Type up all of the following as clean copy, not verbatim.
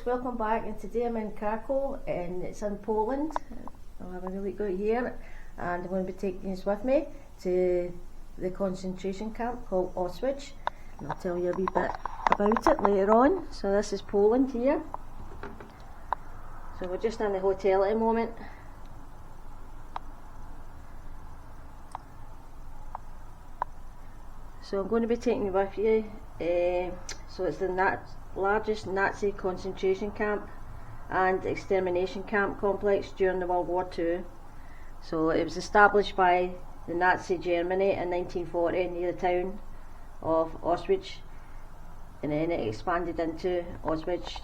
welcome back, and today I'm in Krakow and it's in Poland. I'll have a really good here, and I'm going to be taking you with me to the concentration camp called Auschwitz, and I'll tell you a wee bit about it later on. So this is Poland here. So we're just in the hotel at the moment. So I'm going to be taking you with you. So it's the largest Nazi concentration camp and extermination camp complex during the World War II. So it was established by the Nazi Germany in 1940 near the town of Auschwitz, and then it expanded into Auschwitz.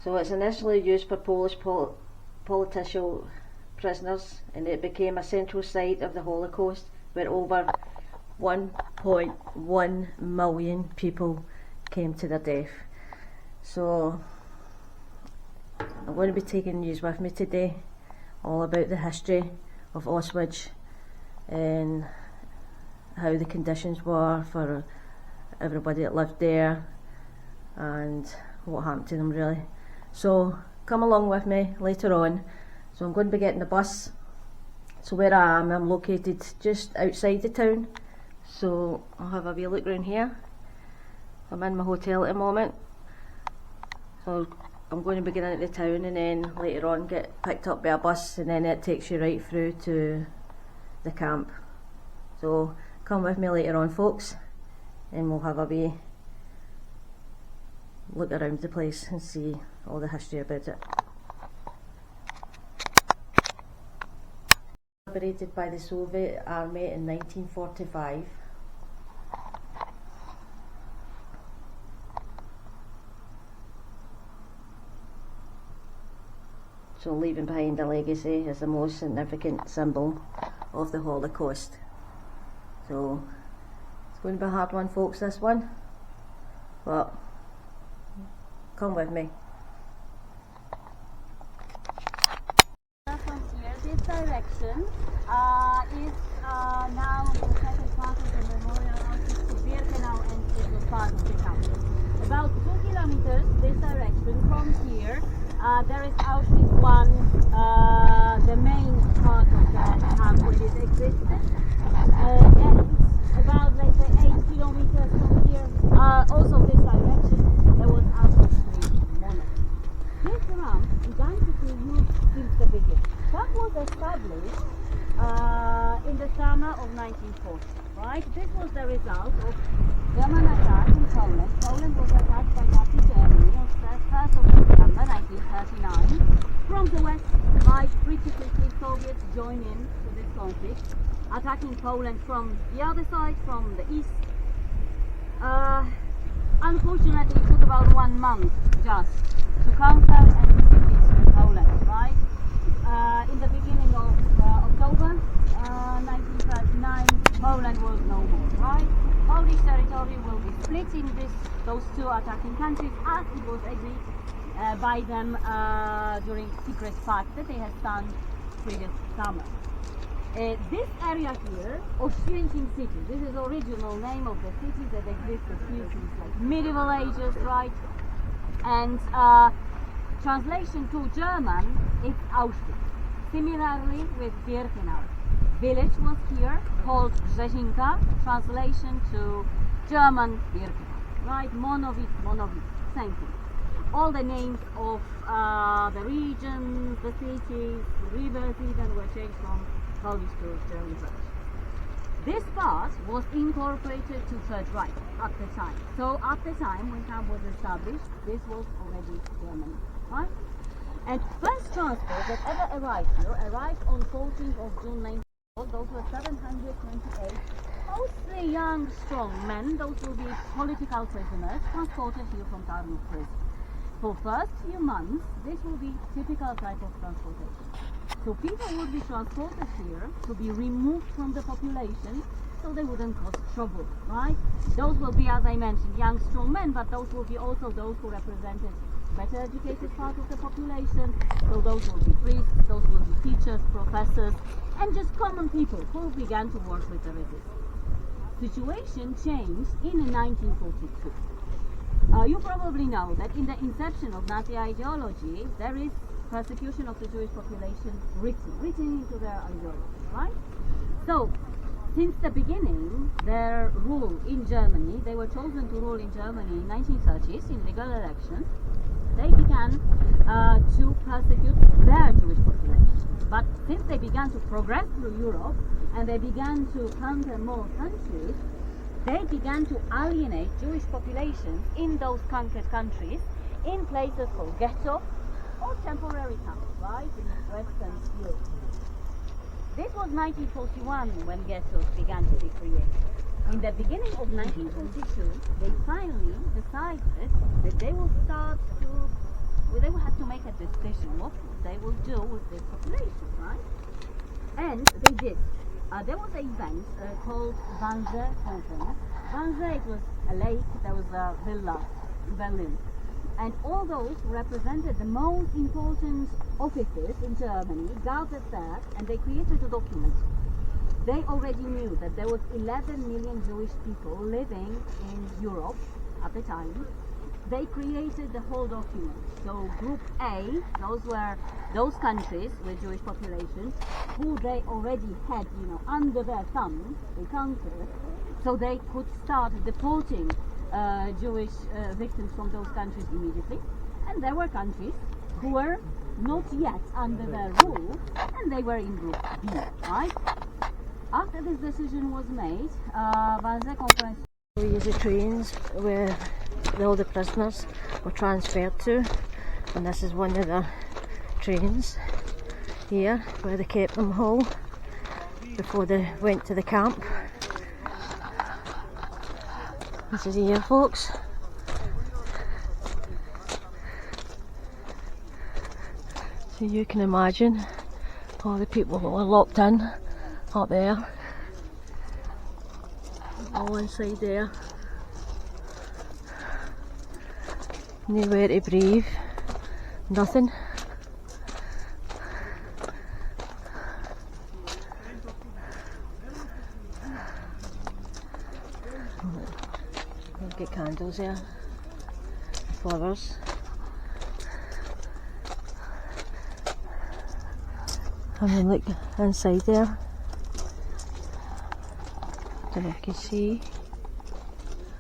So it's initially used for Polish political prisoners, and it became a central site of the Holocaust where over 1.1 million people came to their death. So I'm going to be taking you with me today all about the history of Auschwitz and how the conditions were for everybody that lived there and what happened to them really. So come along with me later on. So I'm going to be getting the bus. So where I am, I'm located just outside the town. So I'll have a wee look around here. I'm in my hotel at the moment. So I'm going to be getting into the town and then later on get picked up by a bus, and then it takes you right through to the camp. So come with me later on, folks, and we'll have a wee look around the place and see all the history about it. Liberated by the Soviet Army in 1945. So leaving behind a legacy as the most significant symbol of the Holocaust. So it's going to be a hard one, folks, this one, but come with me. From here, this direction is now the second part of the memorial Auschwitz Birkenau, and it was part of the camp. About 2 kilometers this direction from here, there is Auschwitz I, the main part of the camp where it existed, and about, let's say, 8 kilometers from here, also this direction, there was Auschwitz III, Monowitz. This camp identically used since the beginning. That was established in the summer of 1940, right? This was the result of German attack in Poland. Poland was attacked by Nazi Germany on 1st of September 1939. From the west, might pretty quickly Soviets join in to this conflict, attacking Poland from the other side, from the east. Unfortunately, it took about 1 month just to conquer and defeat Poland, right? In the beginning of October 1939, Poland was no more, right? Polish territory will be split in those two attacking countries, as it was agreed by them during secret pact that they had signed previous summer. This area here, Oświęcim city, this is the original name of the city that existed here since like medieval ages, right? And translation to German, it's Auschwitz. Similarly with Birkenau. Village was here, called Brzezinka, translation to German Birkenau, right? Monowitz, same thing. All the names of the regions, the cities, the rivers even were changed from Polish to German version. This part was incorporated to Third Reich at the time. So at the time when camp was established, this was already Germany, right? And first transport that ever arrived here arrived on 14th of June 1940. Those were 728, mostly young, strong men. Those will be political prisoners transported here from Tarnów prison. For first few months, this will be typical type of transportation. So people would be transported here to be removed from the population so they wouldn't cause trouble, right? Those will be, as I mentioned, young, strong men, but those will be also those who represented better educated part of the population. So those will be priests, those will be teachers, professors, and just common people who began to work with the resistance. Situation changed in 1942. You probably know that in the inception of Nazi ideology, there is persecution of the Jewish population written into their ideology, right? So, since the beginning, their rule in Germany, they were chosen to rule in Germany in 1930s in legal elections. They began to persecute their Jewish population. But since they began to progress through Europe and they began to conquer more countries, they began to alienate Jewish populations in those conquered countries in places called ghetto or temporary camps, right, in Western Europe. This was 1941 when ghettos began to be created. In the beginning of 1942, they finally decided that they will they will have to make a decision what they will do with this population, right? And they did. There was an event called Wannsee Conference. Wannsee, it was a lake, there was a villa in Berlin. And all those who represented the most important offices in Germany gathered there and they created a document. They already knew that there was 11 million Jewish people living in Europe at the time. They created the whole document. So Group A, those were those countries with Jewish populations who they already had, under their thumb, they conquered, so they could start deporting Jewish victims from those countries immediately. And there were countries who were not yet under their rule, and they were in Group B, right? After this decision was made, Wannsee Conference. We use the trains where all the prisoners were transferred to, and this is one of the trains here where they kept them whole before they went to the camp. This is here, folks. So you can imagine all the people that were locked in up there, all inside there. Nowhere to breathe, nothing. We've got candles here, flowers. And then look inside there. Don't know if you can see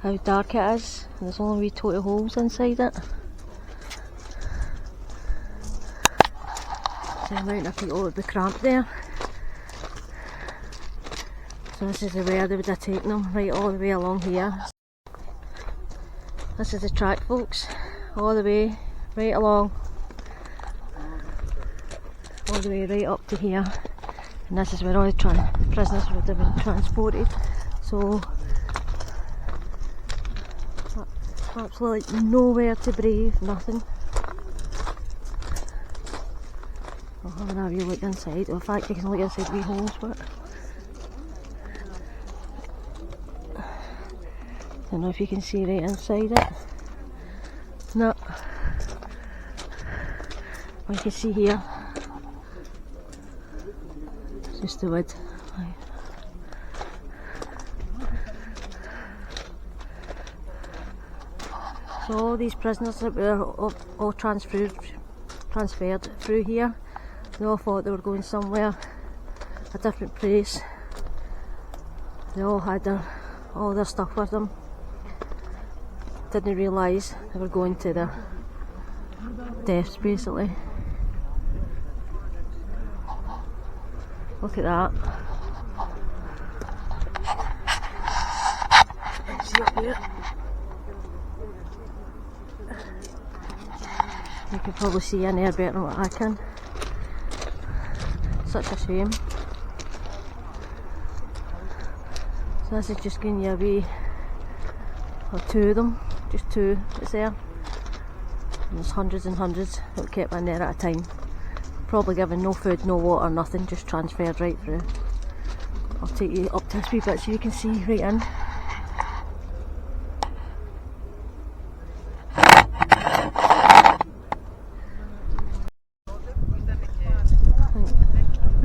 how dark it is, and there's only wee total holes inside it. The amount of people would be cramped there. So this is the way they would have taken them, right all the way along here. This is the track, folks, all the way, right along, all the way right up to here. And this is where all the prisoners would have been transported. So absolutely nowhere to breathe, nothing. I'll have a wee look inside. In fact, you can look inside wee holes, but I don't know if you can see right inside it. No. What you can see here, it's just the wood. So all these prisoners that were all transferred through here, they all thought they were going somewhere, a different place. They all had all their stuff with them. Didn't realise they were going to their deaths, basically. Look at that. See up here. You can probably see in there better than what I can. Such a shame. So this is just giving you a wee, or two of them, just two that's there. And there's hundreds and hundreds that were kept in there at a time. Probably given no food, no water, nothing, just transferred right through. I'll take you up to this wee bit so you can see right in.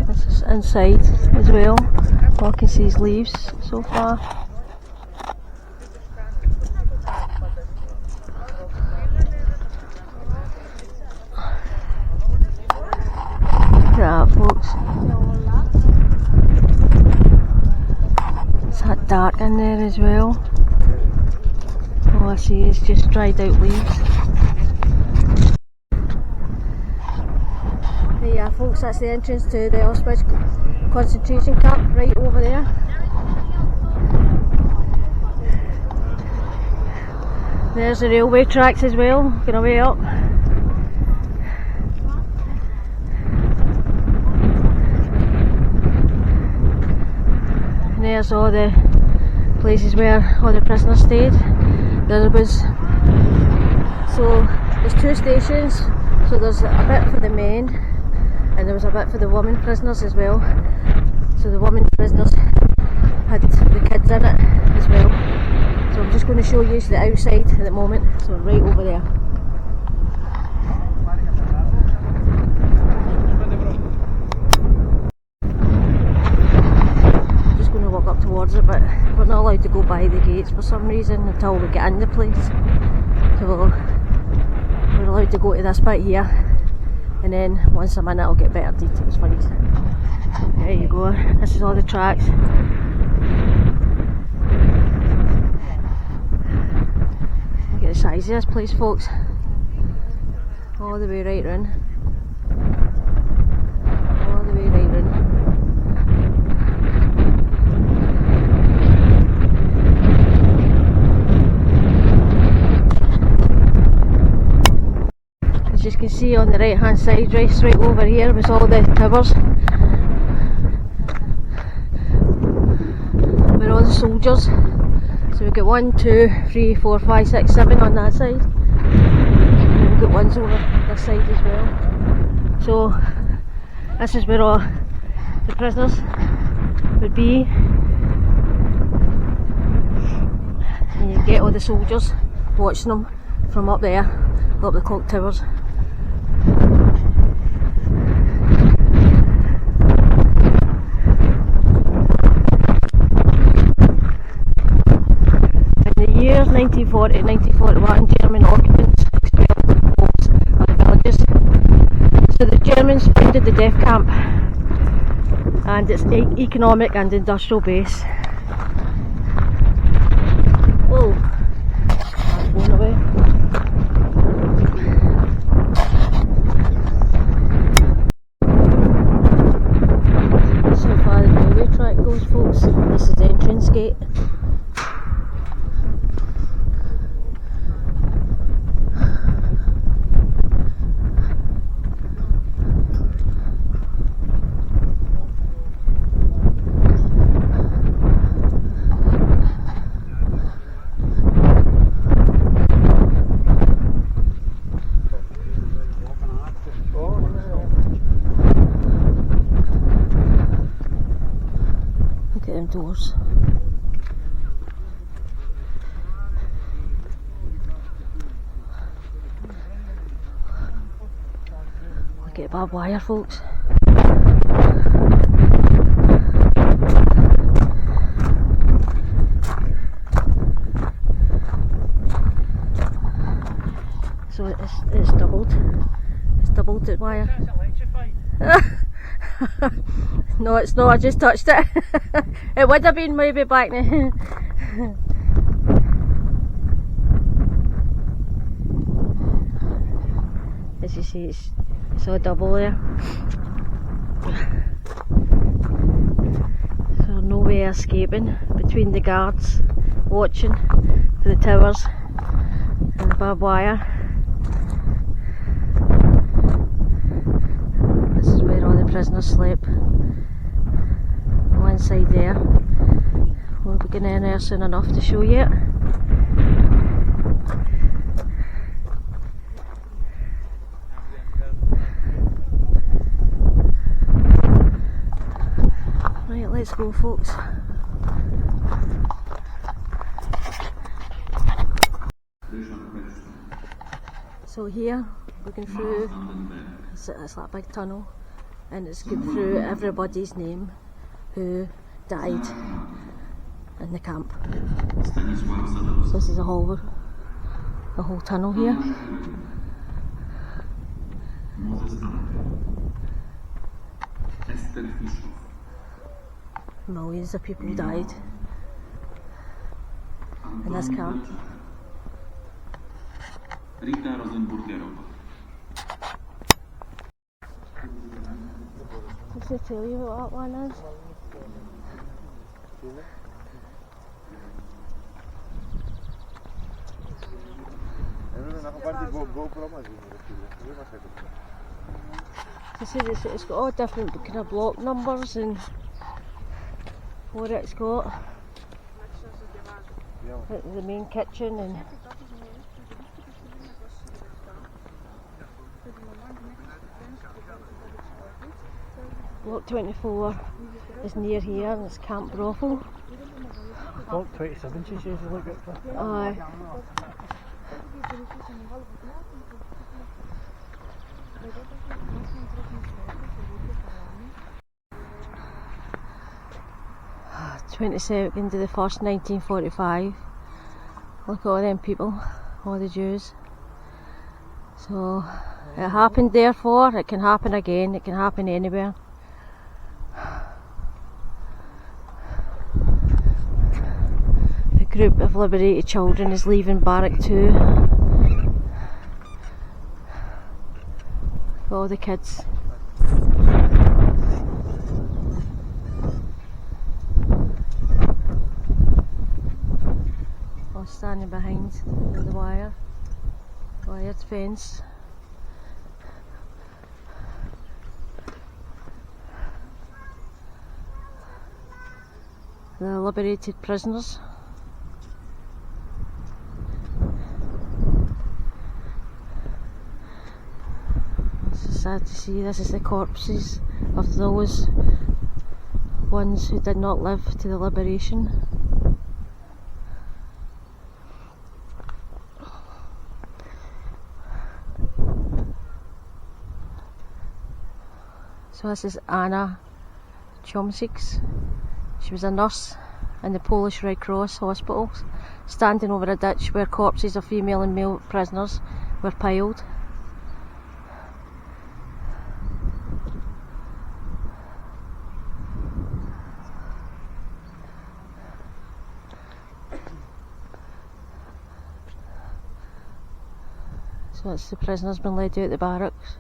This is inside as well. All I can see is leaves so far. dark in there as well. All I see is just dried out leaves. There you are folks, that's the entrance to the Auschwitz concentration camp, right over there. There's the railway tracks as well, going away up. And there's all the places where all the prisoners stayed. There's 2 stations, so there's a bit for the men and there was a bit for the women prisoners as well. So the women prisoners had the kids in it as well. So I'm just going to show you the outside at the moment, so right over there. I'm just going to walk up towards it, but we're not allowed to go by the gates for some reason until we get in the place. So we're allowed to go to this bit here, and then once I'm in it I'll get better details for you. There you go, this is all the tracks. Look at the size of this place folks, all the way right round. All the way right round. As you can see on the right hand side, right over here was all the towers where all the soldiers. So we've got 1, 2, 3, 4, 5, 6, 7 on that side, and we've got ones over this side as well. So this is where all the prisoners would be, and you get all the soldiers watching them from up there, up the clock towers. In the years 1940 1941, German occupants expelled the Poles of the villages. So the Germans founded the death camp and its economic and industrial base. Whoa, that's blown away. So far the railway track goes folks, this is the entrance gate. Doors. Look at barbed wire folks. So it's doubled. It's doubled the wire. No, it's not, I just touched it. It would have been maybe back then. As you see, it's all double there. So no way escaping between the guards watching for the towers and the barbed wire. This is where all the prisoners slept. One side there. We'll be getting in there soon enough to show you it. Right, let's go folks. So here, looking through, it's like a big tunnel, and it's going through everybody's name who died in the camp. So this is a whole tunnel here. Millions of people died in this camp. Does it tell you what that one is? It's got all different kind of block numbers and what it's got. The main kitchen and block 24 is near here and it's Camp Brothel. Block 27 she says look at for. Aye. Ah, 22nd to the 1st, 1945. Look at all them people, all the Jews. So it happened therefore, it can happen again, it can happen anywhere. The group of liberated children is leaving Barrack 2. All the kids. All standing behind the wired fence. The liberated prisoners. Sad to see, this is the corpses of those ones who did not live to the liberation. So this is Anna Chomsik. She was a nurse in the Polish Red Cross hospital, standing over a ditch where corpses of female and male prisoners were piled. So that's the prisoners being led out the barracks.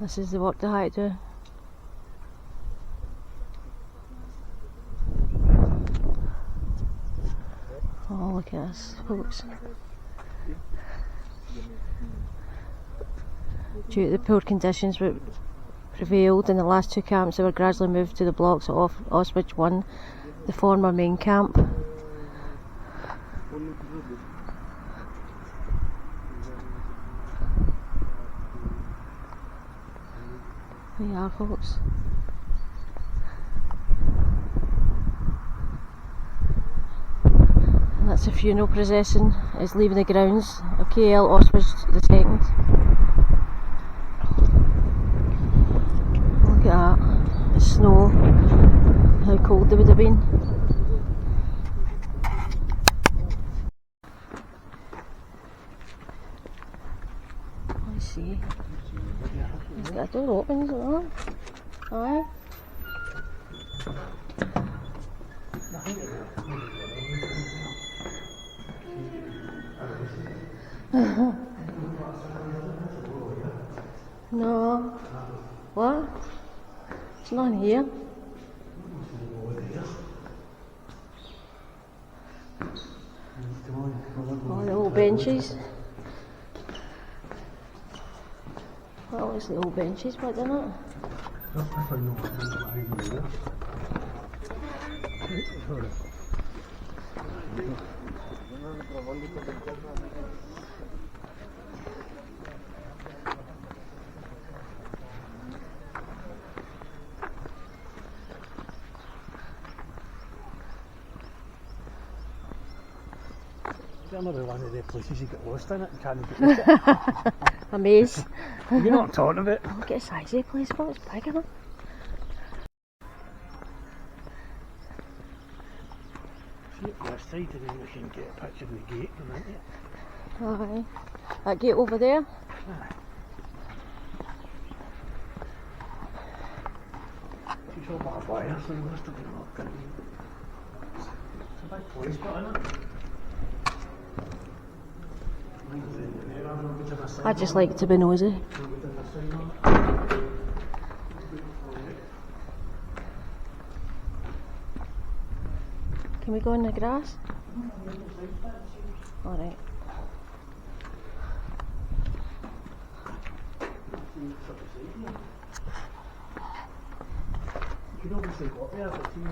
This is the work they had to do. Oh, look at this, folks. Due to the poor conditions that prevailed in the last two camps, they were gradually moved to the blocks of Auschwitz I, the former main camp. There you are, folks. And that's the funeral procession is leaving the grounds of KL Auschwitz II. Look at that, the snow, how cold they would have been. Let's see. It's got a door open, isn't it? Aye. No. What? It's not here. Oh, the old benches. Well, it's the old benches, but they're not. Another one of the places you get lost in it and can't get lost it. A maze. You're not talking about it. Look at the size of the place, but it's big enough. See it this side and then we can get a picture of the gate and that. Aye. That gate over there? Aye. so bad fire, so they must have been locked in. It's a big place, but innit? I just like to be nosy. Can we go in the grass? Alright. You can obviously go up there, but see the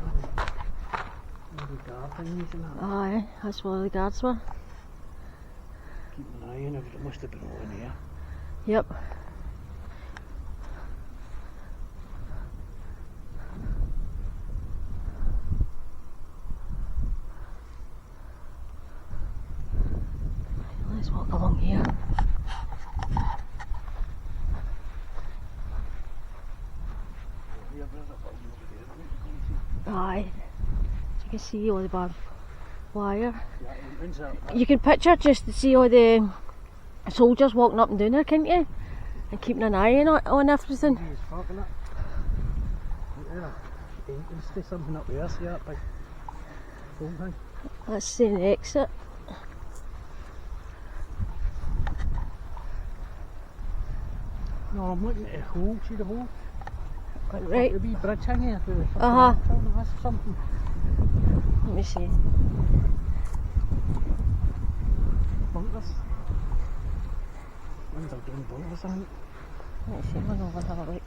guard thingies and that. Aye, that's where the guards were. Keeping an eye on it, it must have been all in here. Yep. Let's walk along here. Aye. So you can see all the barbed wire. You can picture just to see all the soldiers walking up and down there, can't you? And keeping an eye on everything. There's something up there, see that big foam thing? That's the exit. No, I'm looking at the hole, see the hole? Right. The wee bridge hanging through the that's something. Let me see. Bunkers. Ones are doing bunkers, I think. Let me see, run over and have a look.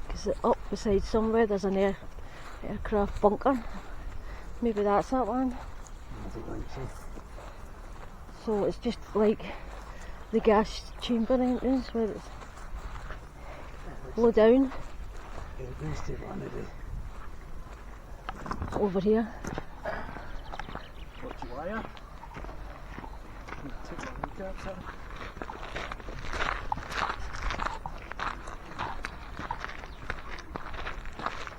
Because up beside somewhere there's an aircraft bunker. Maybe that's that one. I don't think so. So it's just like the gas chamber entrance where it's low down Entrance to one of the over here. watch wire. Take a look at it.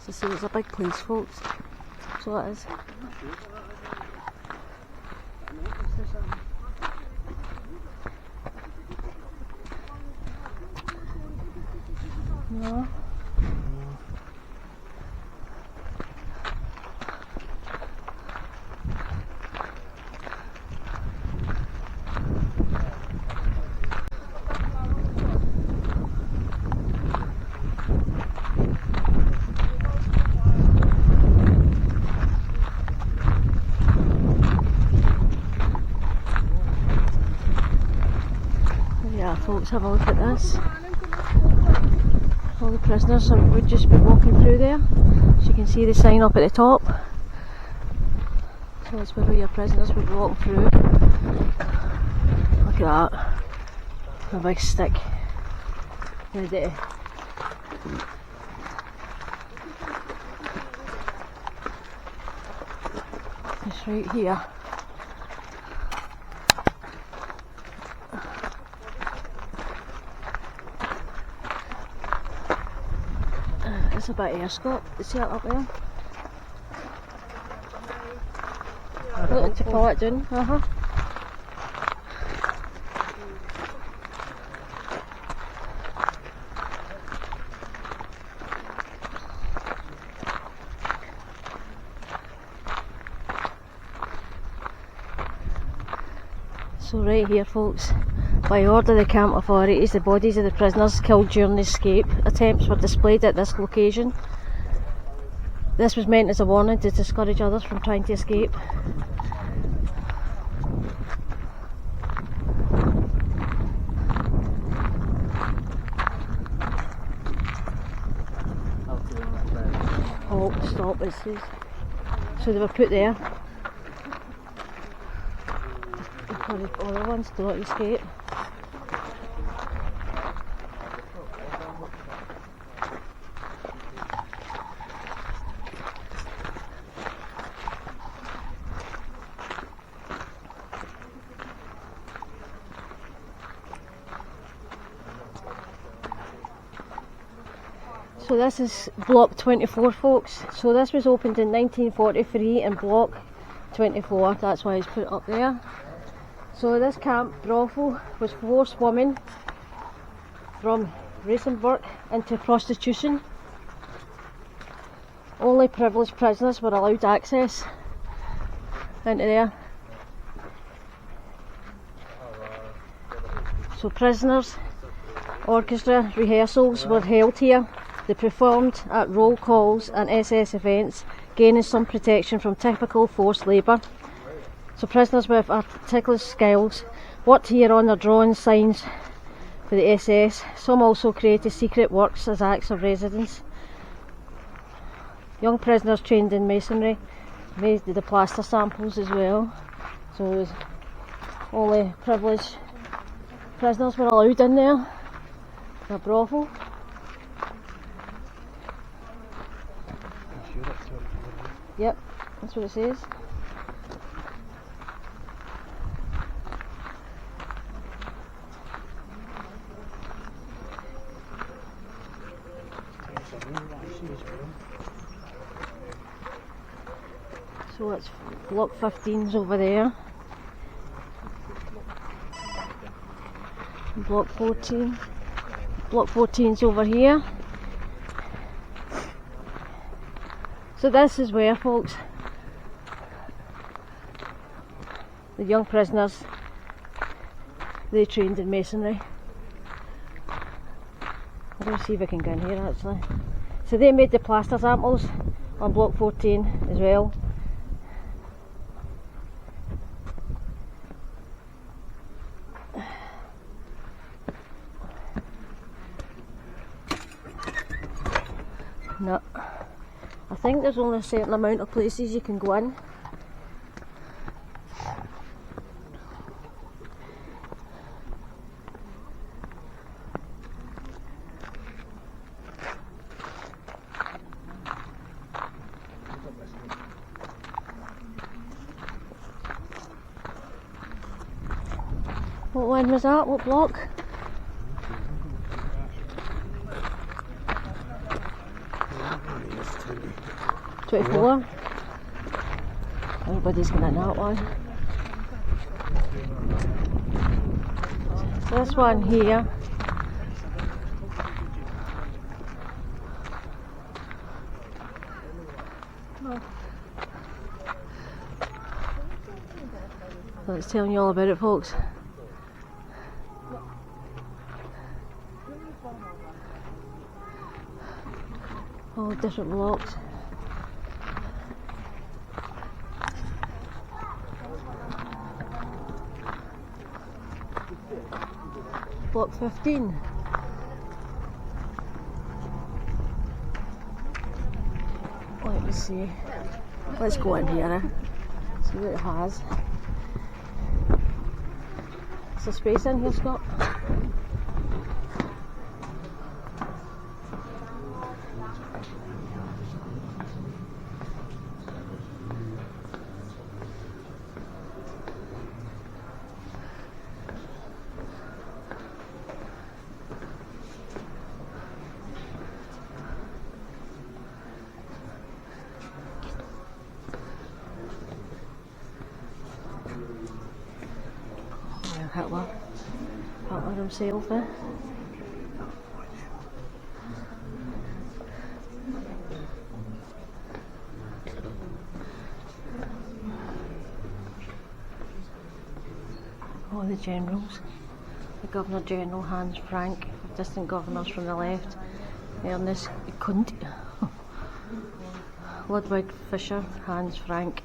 So see, it's a big place, folks. So it is. No. Yeah, folks, have a look at this. All the prisoners would just be walking through there. So you can see the sign up at the top. So that's where all your prisoners would be walking through. Look at that. A big stick. Ready. It's right here. It's a bit of airscope, you see it up there? Looking to pull it down, So right here, folks, by order of the camp authorities, the bodies of the prisoners killed during the escape attempts were displayed at this location. This was meant as a warning to discourage others from trying to escape. Halt, stop, it says. So they were put there. For the other ones to not escape. So this is block 24, folks. So this was opened in 1943 in block 24, that's why it's put up there. So this camp brothel was forced women from Rosenberg into prostitution. Only privileged prisoners were allowed access into there. So prisoners' orchestra rehearsals were held here. They performed at roll calls and SS events, gaining some protection from typical forced labour. So prisoners with articulate skills worked here on their drawing signs for the SS. Some also created secret works as acts of resistance. Young prisoners trained in masonry made the plaster samples as well. So only privileged prisoners were allowed in there. A brothel. Yep, that's what it says. So it's block 15's over there. Block 14. Block 14's over here. So this is where, folks, the young prisoners, they trained in masonry. I'm going to see if I can get in here actually. So they made the plaster samples on block 14 as well. No, I think there's only a certain amount of places you can go in. What one was that? What block? '24. Everybody's going in that one. So this one here. So it's telling you all about it, folks. All different blocks. Block 15. Let me see. Let's go in here. See what it has. Is there space in here, Scott? Hitler himself, eh? All the generals. The Governor General Hans Frank, distant governors from the left. Ernest Kunt, Ludwig Fischer, Hans Frank.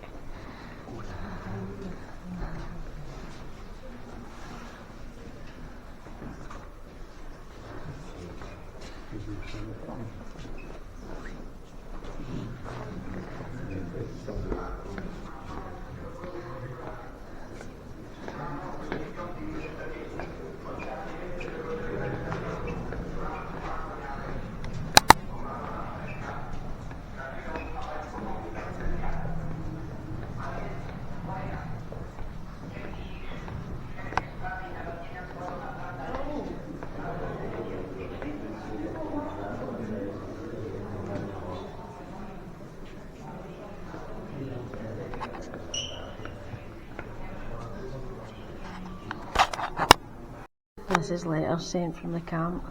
This is letters sent from the camp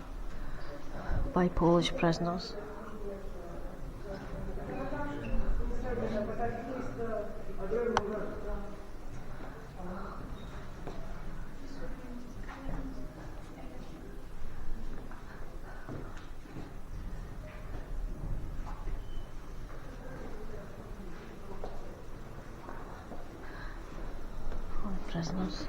by Polish prisoners. Prisoners.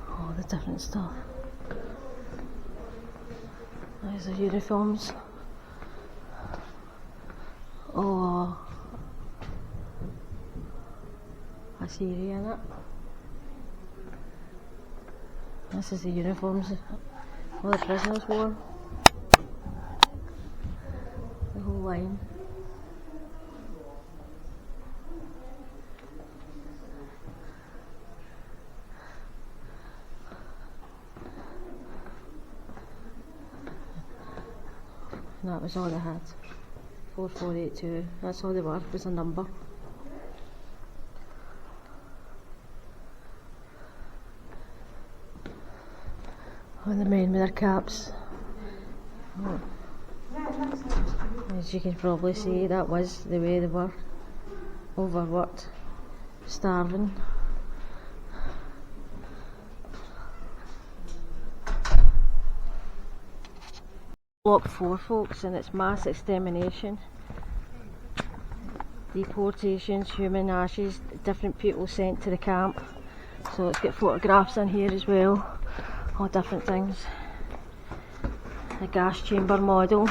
All the different stuff. There's the uniforms. Oh, I see you in it. This is the uniforms all the prisoners wore. The whole line. And that was all they had. 4482. That's all they were, was a number. And the men with their caps. Oh. As you can probably see, that was the way they were. Overworked, starving. Block 4, folks, and it's mass extermination. Deportations, human ashes, different people sent to the camp. So it's got photographs in here as well. All different things. The gas chamber model.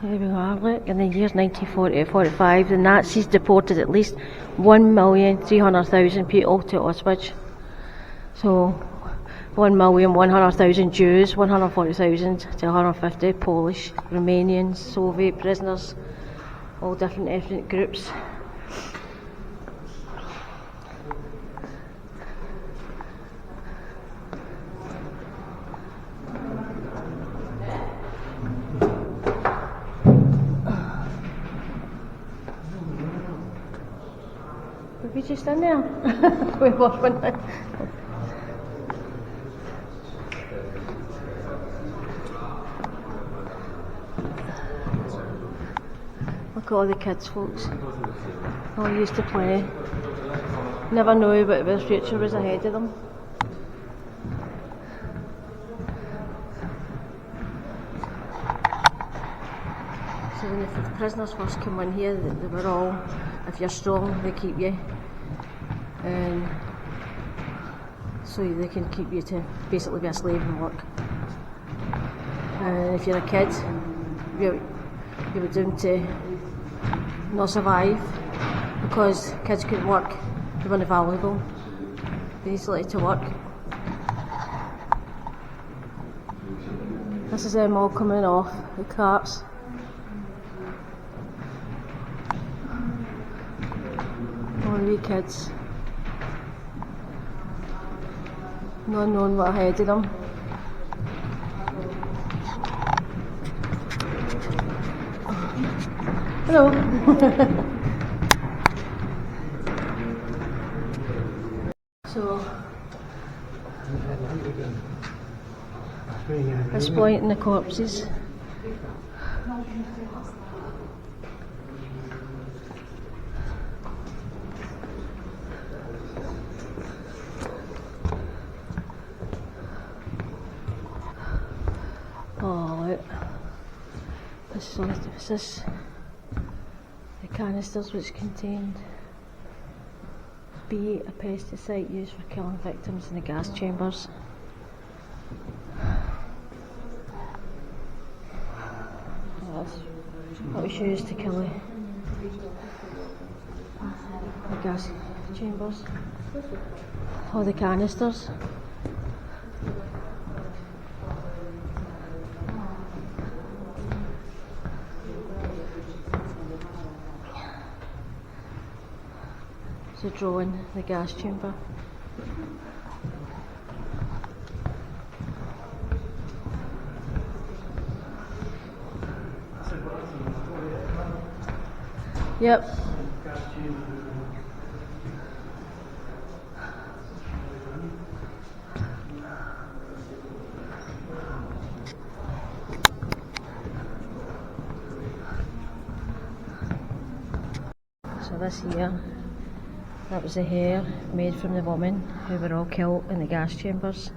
Here we are, look, in the years 1940-45, the Nazis deported at least 1,300,000 people to Auschwitz. So, 1,100,000 Jews, 140,000 to 150 Polish, Romanians, Soviet prisoners, all different ethnic groups. Were we just in there? We were, weren't we? Look at all the kids, folks. All used to play. Never knew what their future was ahead of them. So when the prisoners first came in here, they were all, if you're strong, they keep you. And so they can keep you to basically be a slave and work. And if you're a kid, you were doomed to not survive because kids couldn't work, they weren't valuable, basically, to work. This is them all coming off the carts. All the wee kids, not knowing what ahead of them. Hello. So, exploiting the corpses. Oh, look. This is the canisters which contained B, a pesticide used for killing victims in the gas chambers. used to kill the gas chambers, or the canisters. To draw in the gas chamber. Yep. So this here, that was the hair made from the women who were all killed in the gas chambers.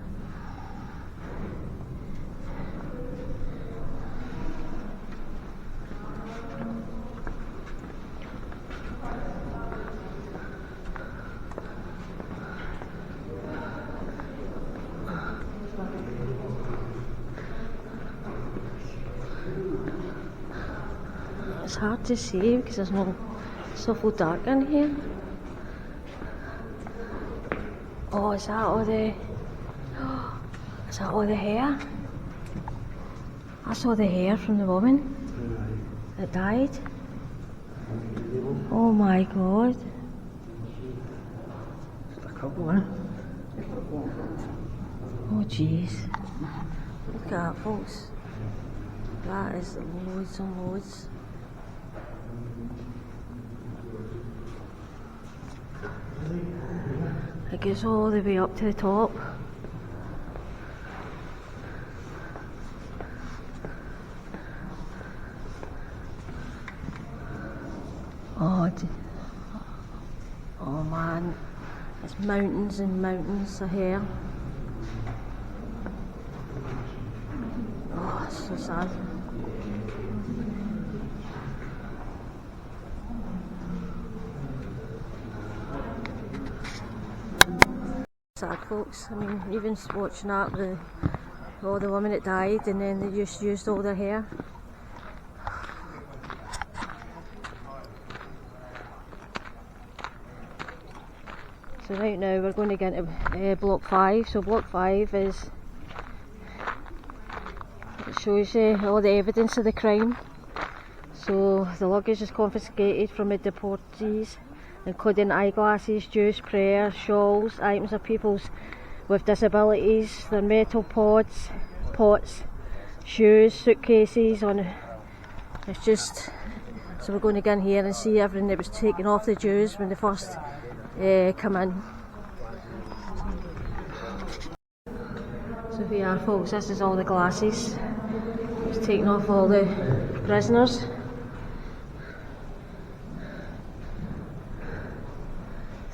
It's hard to see because there's no, it's awful dark in here. Oh, is that all the... Is that all the hair? That's all the hair from the woman that died. Oh my god. Just a couple, eh? Oh jeez. Look at that, folks. That is loads and loads. It goes all the way up to the top. Oh man, it's mountains and mountains of hair. Oh, it's so sad. Sad, folks. I mean, even watching that, all the women that died, and then they just used all their hair. So right now we're going to get into block 5. So block 5 is, it shows you all the evidence of the crime. So the luggage is confiscated from the deportees, including eyeglasses, Jewish prayers, shawls, items of people with disabilities, their metal pots, shoes, suitcases. It's just, so we're going to go in here and see everything that was taken off the Jews when they first come in. So here, folks, this is all the glasses. It's taken off all the prisoners.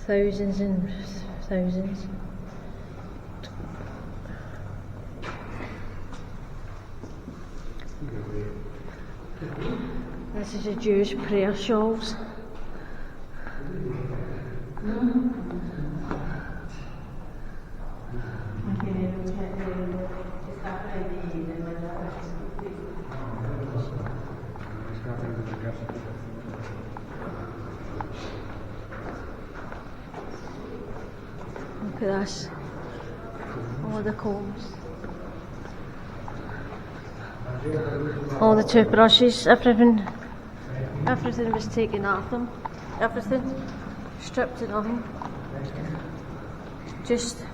Thousands and thousands. This is the Jewish prayer shawls. Look at this, all the combs, all the toothbrushes, everything was taken off them, everything, stripped to nothing, just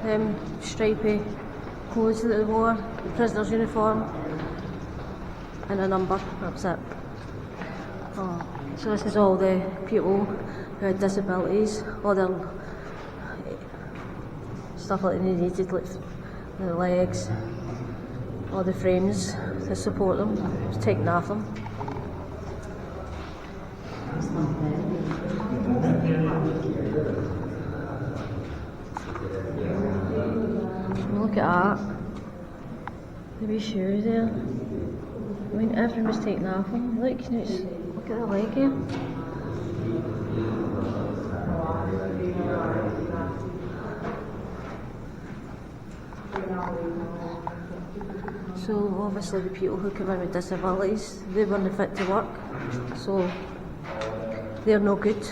them stripy clothes that they wore, the prisoner's uniform, and a number, that's it. Oh, so this is all the people who had disabilities, all their stuff like they needed, like their legs, all the frames to support them, was taken off them. Look at that, the wee shoes there. I mean, everything was taken off them. Look at the leg here. So obviously the people who come in with disabilities, they weren't fit to work, so they're no good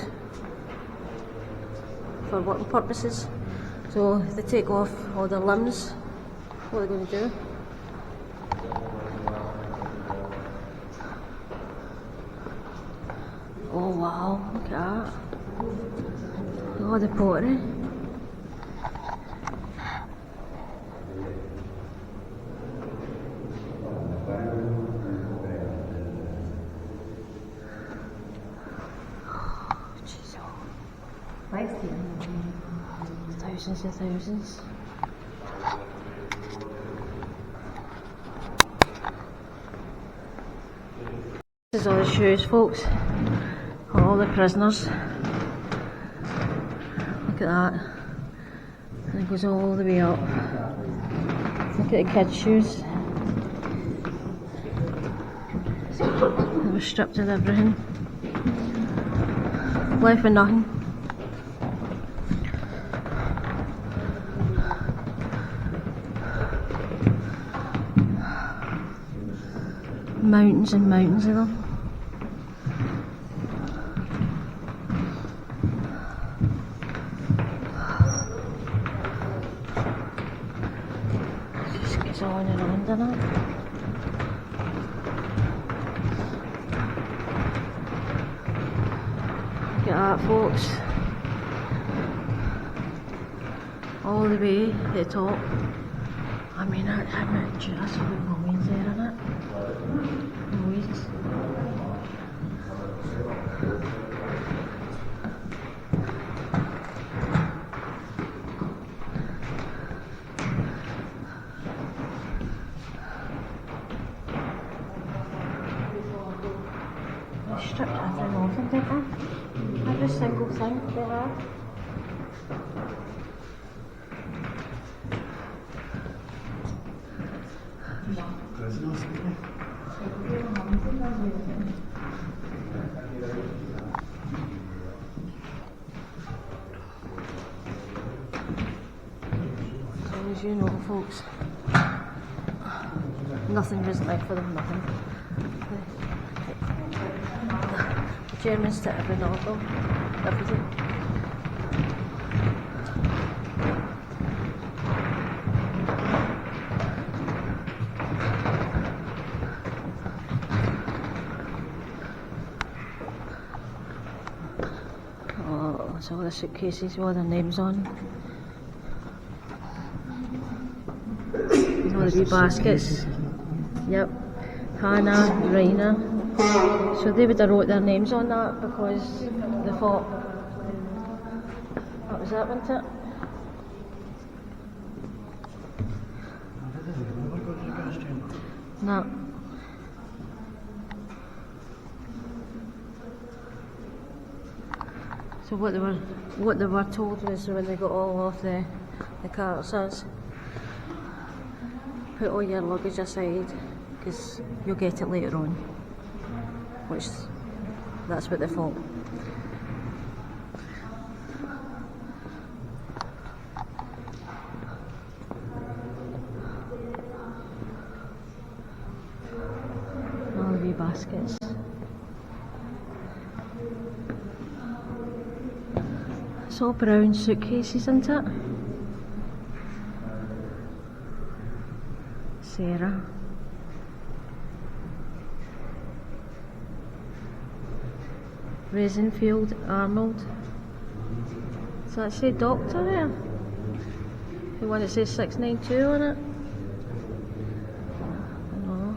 for working purposes. So they take off all their limbs. What are they going to do? Oh wow, look at that. Oh, the pottery. Thousands and thousands. This is all the shoes, folks. All the prisoners. Look at that. And it goes all the way up. Look at the kids' shoes. They were stripped of everything. Left with nothing. Mountains and mountains of them. It just goes on and on, doesn't it? Look at that, folks. All the way to the top. I mean, that's a bit of weeds there, isn't it? Weeds. They stripped everything off them, didn't they? Every single thing they have. As you know, folks, nothing is left for them, nothing. The Germans took everything off them, everything. Oh, it's all the suitcases with all their names on. All the wee baskets. Yep. Hannah, Raina. So they would have wrote their names on that because they thought that was it, wasn't it? No. So what they were told was when they got all off the carts is, put all your luggage aside because you'll get it later on, which that's what they thought. All the wee baskets. It's all brown suitcases, isn't it? Sarah. Rosenfield Arnold. Does that say doctor there? The one that says 692 on it? No.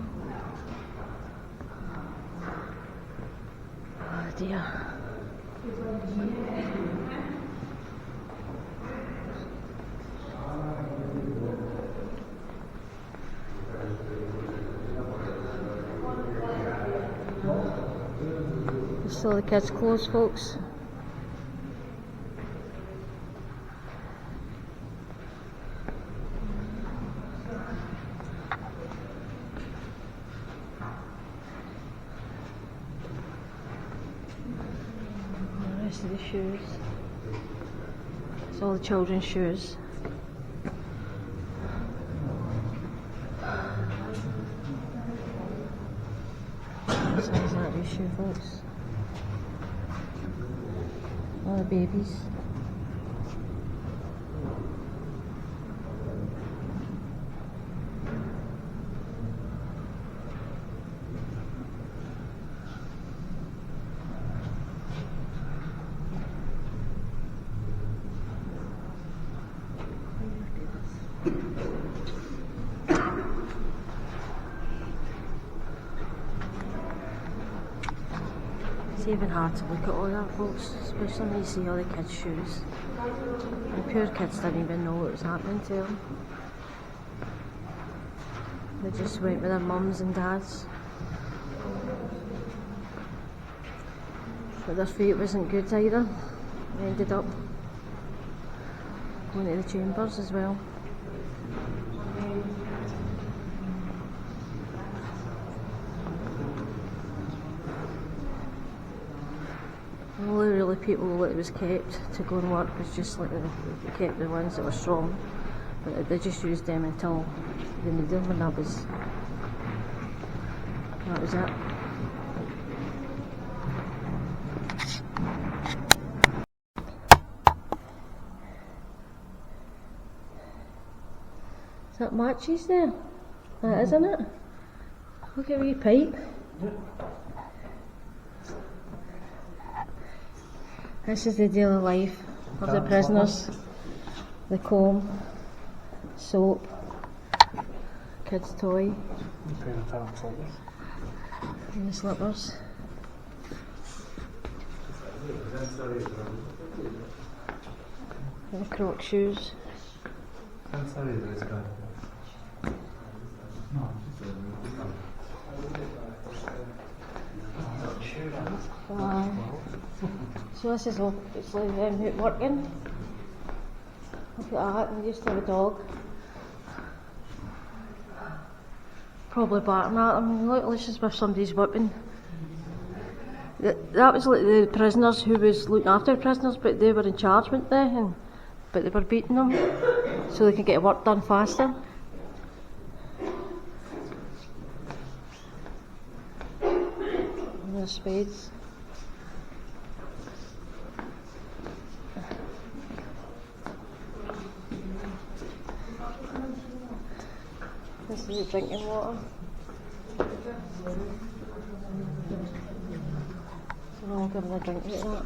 Oh dear. Still the kids' clothes, folks. The rest of the shoes. It's all the children's shoes. That's that issue, folks. All the babies. It's even hard to look at all that, folks, especially when you see all the kids' shoes. And poor kids didn't even know what was happening to them. They just went with their mums and dads. But their fate wasn't good either. They ended up going to the chambers as well. The only really people that was kept to go and work was just like they kept the ones that were strong, but they just used them until they needed them, and that was it. Is that matches there? That is, isn't it? Look at a wee pipe. This is the daily life of the prisoners. The comb, soap, kids' toy, and the slippers. And the Croc shoes. So this is obviously them out working. Look at that, and they used to have a dog. Probably barking at them. Look, this is with somebody's whipping. That was like the prisoners who was looking after the prisoners, but they were in charge, weren't they? But they were beating them so they could get work done faster. And their spades. This is the drinking water. So I'll give them a drink like that.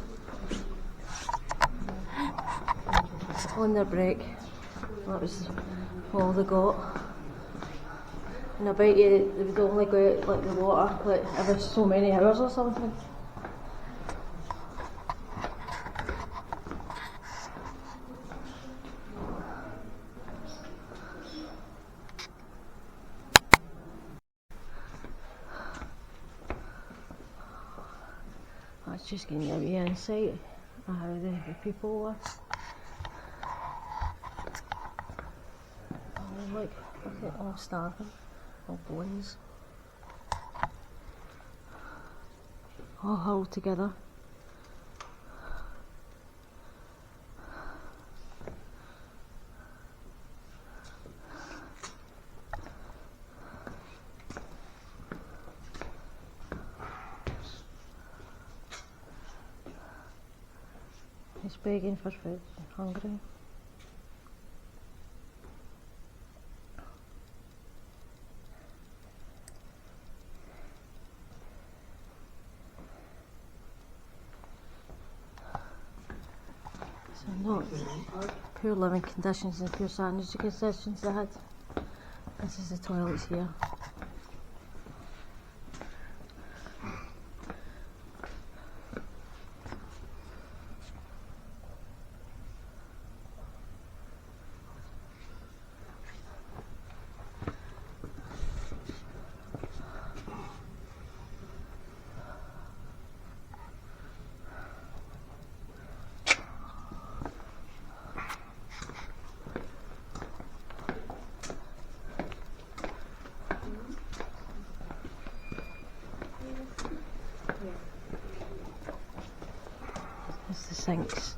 On their break. That was all they got. And I bet you they would only go out like the water like every so many hours or something. That's just getting a wee insight of how the people were. Look at all starving, all boys, all huddled together. He's begging for food, hungry. Not poor living conditions and poor sanitary conditions they had. This is the toilets here. There's the sinks.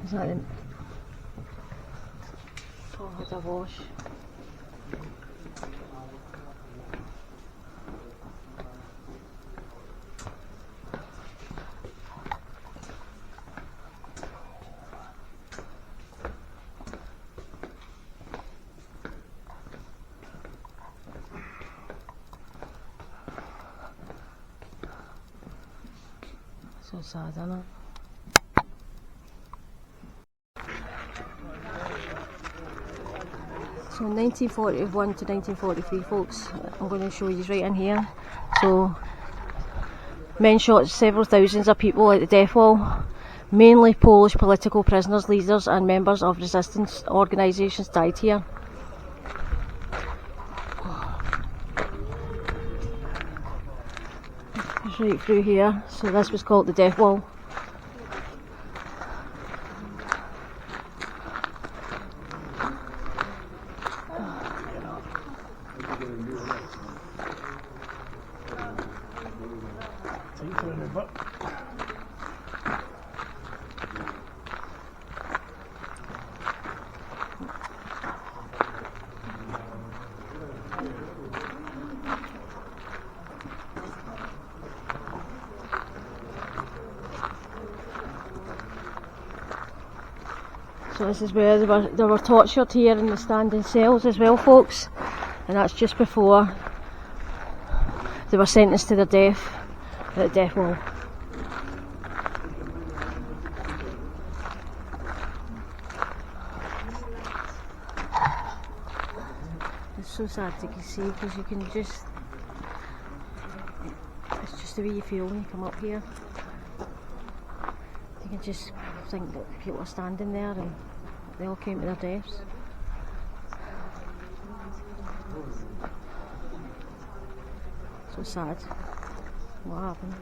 Is that them? Oh, had a wash. So sad, isn't it? So 1941 to 1943, folks, I'm going to show you right in here. So men shot several thousands of people at the death wall, mainly Polish political prisoners, leaders and members of resistance organisations died here. It's right through here, so this was called the death wall. So this is where they were tortured here in the standing cells as well, folks, and that's just before they were sentenced to their death at the death wall. It's so sad to see because you can just, it's just the way you feel when you come up here. You can just think that people are standing there and they all came to their deaths. So sad. What happened?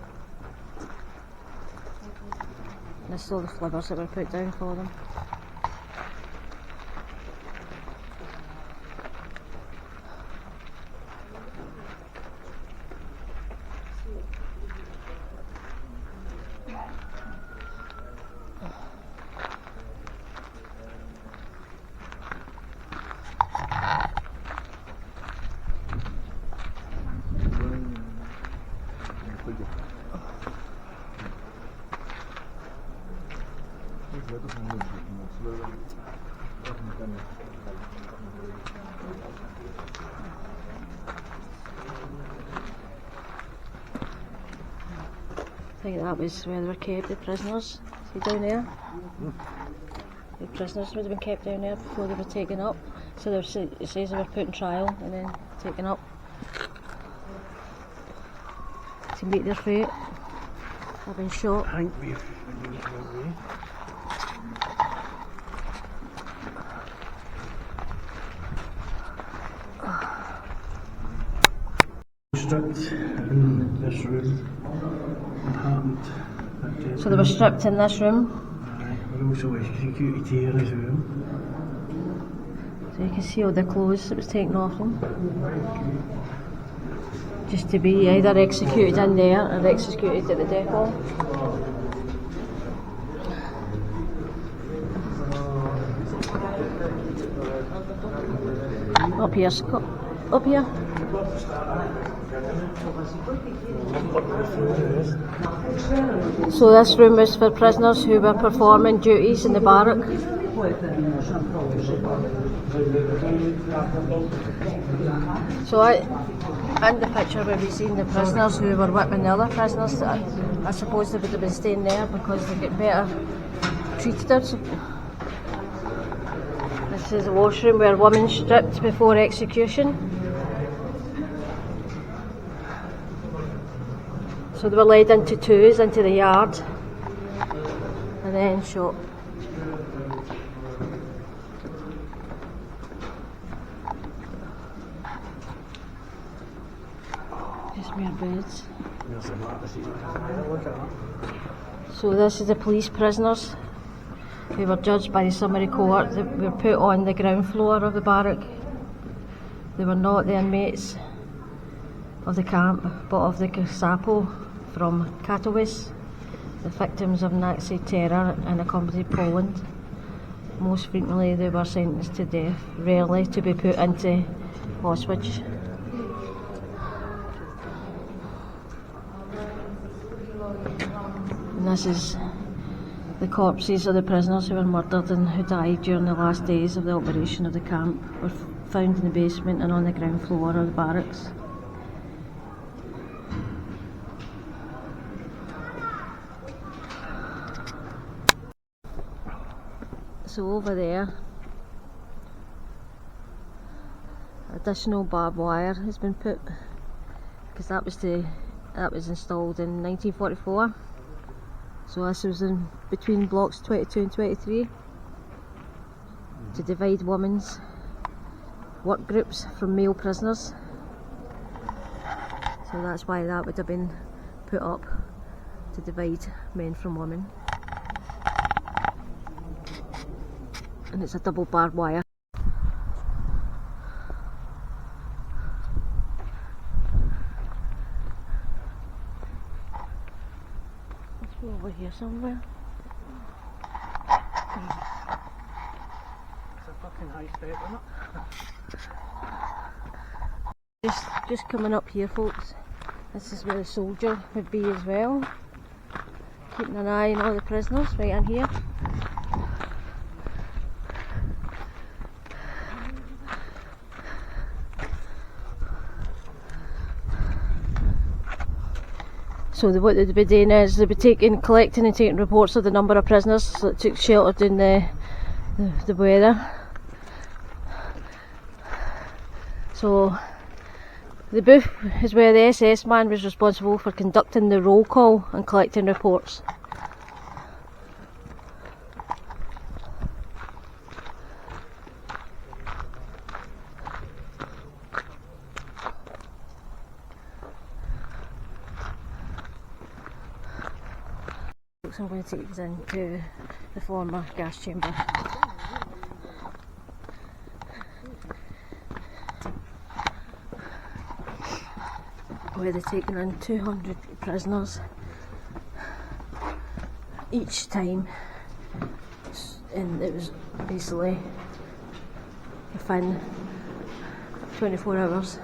And this is all the flibbers that were put down for them. I think that was where they were kept, the prisoners. See down there? The prisoners would have been kept down there before they were taken up. So it says they were put in trial and then taken up to meet their fate. They've been shot. I think we've away. Stripped in this room. What happened that day? So they were stripped in this room. We're also executed here as well. So you can see all the clothes that was taken off them. Just to be either executed in there or executed at the depot. Up here, Scott. Up here. So this room was for prisoners who were performing duties in the barrack. So in the picture where we've seen the prisoners who were whipping the other prisoners, I suppose they would have been staying there because they get better treated. This is the washroom where women stripped before execution. So they were led into twos into the yard and then shot. Just mere beds. So this is the police prisoners who were judged by the summary court. They were put on the ground floor of the barrack. They were not the inmates of the camp, but of the Gestapo from Katowice, the victims of Nazi terror in accompanied Poland. Most frequently they were sentenced to death, rarely to be put into Auschwitz. And this is the corpses of the prisoners who were murdered and who died during the last days of the operation of the camp were found in the basement and on the ground floor of the barracks. So over there, additional barbed wire has been put, because that was installed in 1944. So this was in between blocks 22 and 23 to divide women's work groups from male prisoners. So that's why that would have been put up, to divide men from women. And it's a double barbed wire. Let's go over here somewhere. It's a fucking high step, isn't it? Just coming up here, folks. This is where the soldier would be as well, keeping an eye on all the prisoners right in here. So what they'd be doing is they'd be collecting and taking reports of the number of prisoners that took shelter in the weather. So the booth is where the SS man was responsible for conducting the roll call and collecting reports. I'm going to take us into the former gas chamber. Where they're taking in 200 prisoners each time, and it was basically within 24 hours.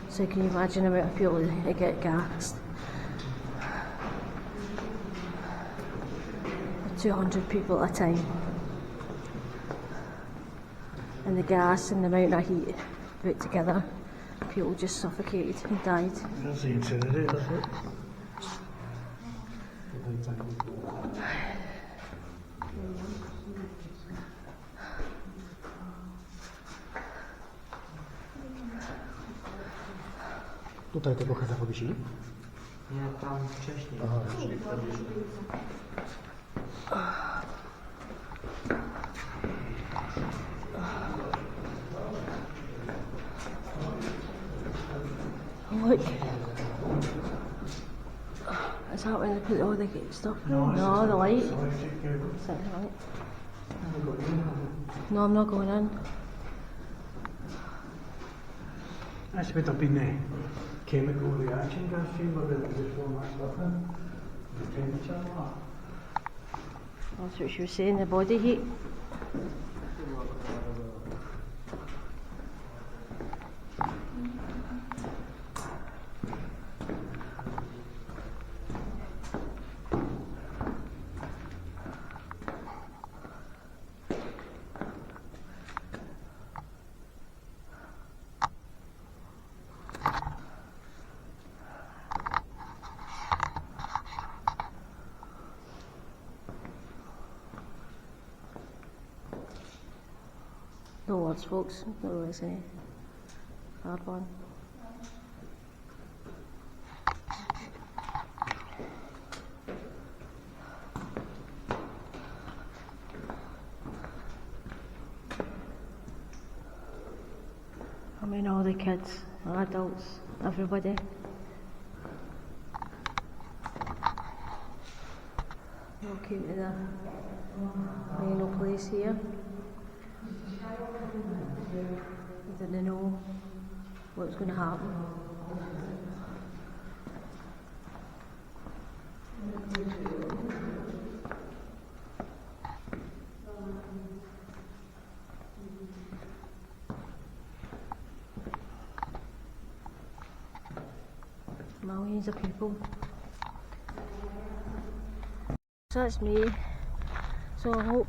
So can you imagine the amount of people that get gassed? 200 people at a time, and the gas and the amount of heat put together, people just suffocated and died. That's the incinerator, is it? Tutaj tego chyba powiesili? Nie, tam wcześniej. Aha. Look, is that when they put all the stuff in? No, the light. Set the light. No, I'm not going in. That's would have been the chemical reaction gas chamber that was just throwing that stuff in. The temperature and that. That's what she was saying, the body heat. No words, folks. No words, eh? Hard one. I mean, all the kids, adults, everybody. All came to the final place here. They didn't know what was going to happen. Millions of people. So that's me. So I hope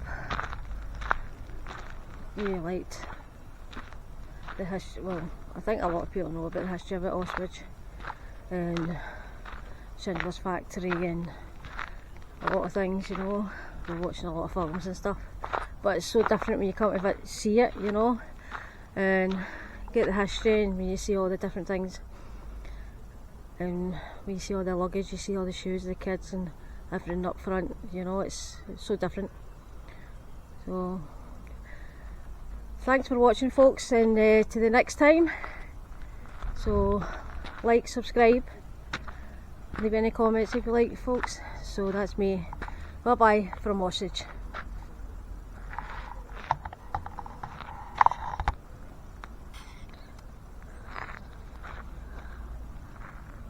you liked the history. Well, I think a lot of people know about the history of Auschwitz and Schindler's Factory and a lot of things, you know. we're watching a lot of films and stuff, but it's so different when you come to see it, you know, and get the history, and when you see all the different things, and when you see all the luggage, you see all the shoes of the kids and everything up front, you know, it's so different. So thanks for watching, folks, and to the next time. So like, subscribe, leave any comments if you like, folks. So that's me. Bye bye from Auschwitz.